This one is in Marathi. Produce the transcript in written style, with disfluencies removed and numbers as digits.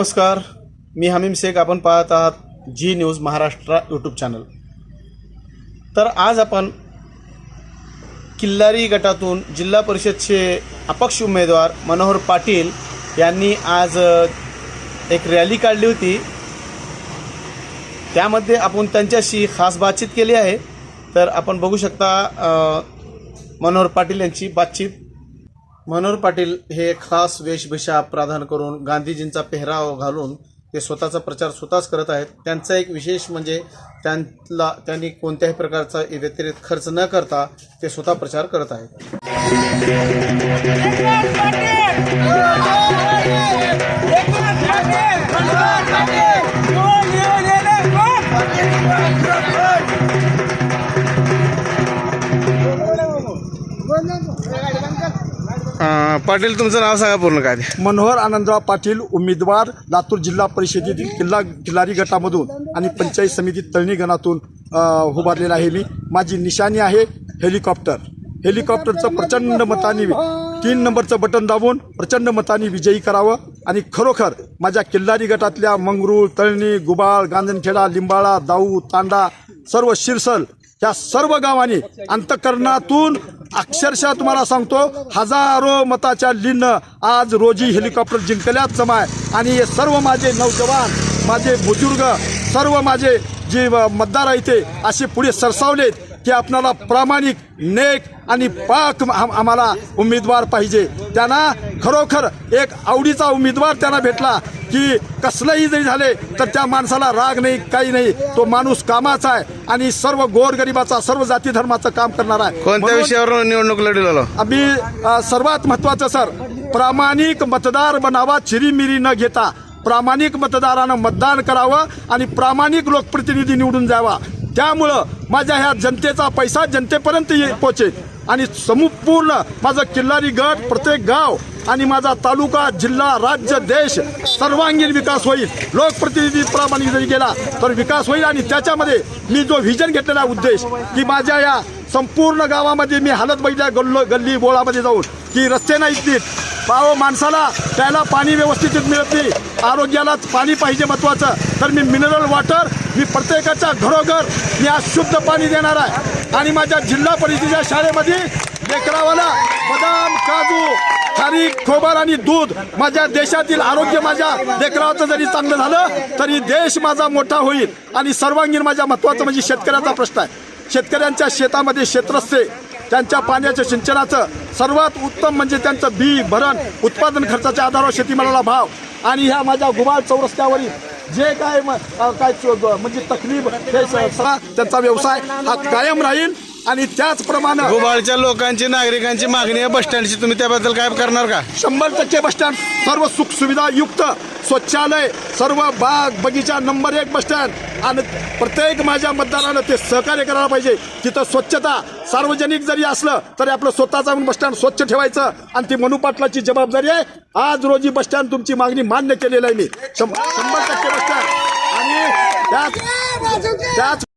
नमस्कार, मी हमीम शेख. आपण पाहत आहात जी न्यूज महाराष्ट्र यूट्यूब चॅनल. तर आज आपण किल्लारी गटातून जिल्हा परिषदचे अपक्ष उमेदवार मनोहर पाटील यांनी आज एक रॅली काढली होती. त्यामध्ये आपण त्यांच्याशी खास बातचीत केली आहे. तर आपण बघू शकता मनोहर पाटील यांची बातचीत. मनोहर पाटील हे खास वेशभूषा प्राधान करून गांधीजींचा पेहराव घालून ते स्वतःचा प्रचार स्वतःच करत आहेत. त्यांचा एक विशेष म्हणजे त्यांनी कोणत्याही प्रकारचा व्यतिरिक्त खर्च न करता ते स्वतः प्रचार करत आहेत. पाटील, तुमचं नाव सांगा पूर्ण. काय? मनोहर आनंदराव पाटील, उमेदवार लातूर जिल्हा परिषदेतील किल्लारी गटामधून आणि पंचायत समिती तळणी गणातून उभारलेला आहे. माझी निशाणी आहे हेलिकॉप्टर. हेलिकॉप्टरचं प्रचंड मताने 3 नंबरचं बटन दाबून प्रचंड मताने विजयी करावं आणि खरोखर माझ्या किल्लारी गटातल्या मंगरूळ, तळणी, गुबाळ, गांजणखेडा, लिंबाळा, दाऊ, तांडा, सर्व शिरसल या सर्व गावांनी अंतःकरणातून अक्षरशः तुम्हाला सांगतो हजारो मताच्या लीनं आज रोजी हेलिकॉप्टर जिंकल्यात जमाय. आणि हे सर्व माझे नौजवान, माझे बुजुर्ग, सर्व माझे जे मतदार आहेत ते असे पुढे सरसावलेत की आपणाला प्रामाणिक, नेक आणि पाक आम्हाला उमेदवार पाहिजे. त्यांना खरोखर एक आवडीचा उमेदवार त्यांना भेटला की कसलंही जरी झाले तर त्या माणसाला राग नाही, काही नाही. तो माणूस कामाचा आहे आणि सर्व गोरगरिबाचा, सर्व जाती धर्माचं काम करणार आहे. कोणत्या विषयावर निवडणूक लढवला? आम्ही सर्वात महत्त्वाचं सर, प्रामाणिक मतदार बनावा, चिरीमिरी न घेता प्रामाणिक मतदारानं मतदान करावं आणि प्रामाणिक लोकप्रतिनिधी निवडून जावा. त्यामुळं माझ्या ह्या जनतेचा पैसा जनतेपर्यंत पोहोचेल आणि संपूर्ण माझं किल्लारी गट, प्रत्येक गाव आणि माझा तालुका, जिल्हा, राज्य, देश सर्वांगीण विकास होईल. लोकप्रतिनिधी प्रामाणिक जरी गेला तर विकास होईल. आणि त्याच्यामध्ये मी जो व्हिजन घेतलेला उद्देश की माझ्या या संपूर्ण गावामध्ये मी हालत बघितल्या, गल्ली बोळामध्ये जाऊन की रस्ते नाहीत नीट, माणसाला प्यायला पाणी व्यवस्थित मिळत नाही, आरोग्याला पाणी पाहिजे महत्वाचं. तर मी मिनरल वॉटर मी प्रत्येकाच्या घरोघर मी आज शुद्ध पाणी देणार आहे. आणि माझ्या जिल्हा परिषदेच्या शाळेमध्ये लेकरावाला बदाम, काजू, खारीक, खोबर आणि दूध, माझ्या देशातील आरोग्य माझ्या लेकराचं जरी चांगलं झालं तरी देश माझा मोठा होईल. आणि सर्वांगीण माझ्या महत्वाचं म्हणजे शेतकऱ्याचा प्रश्न आहे. शेतकऱ्यांच्या शेतामध्ये क्षेत्रस्ते, त्यांच्या पाण्याच्या सिंचनाचं सर्वात उत्तम म्हणजे त्यांचं बी, भरण, उत्पादन खर्चाच्या आधारावर शेतीमालाला भाव. आणि ह्या माझ्या गुबाळ चौरस्त्यावरील जे काय म्हणजे तकलीफ, त्यांचा व्यवसाय हा कायम राहील. आणि त्याचप्रमाणे गुबाळच्या लोकांची, नागरिकांची मागणी आहे बस स्टँडची. तुम्ही त्याबद्दल काय करणार का? 100% बस स्टँड, सर्व सुखसुविधा युक्त, शौचालय, सर्व बाग बगीचा, नंबर 1 बस स्टँड. आणि प्रत्येक माझ्या मतदारानं ते सहकार्य करायला पाहिजे. तिथं स्वच्छता, सार्वजनिक जरी असलं तरी आपलं स्वतःचं बस स्टँड स्वच्छ ठेवायचं आणि ती मनू पाटलाची जबाबदारी आहे. आज रोजी बस स्टँड तुमची मागणी मान्य केलेली आहे मी. 100% बस स्टँड. आणि त्याच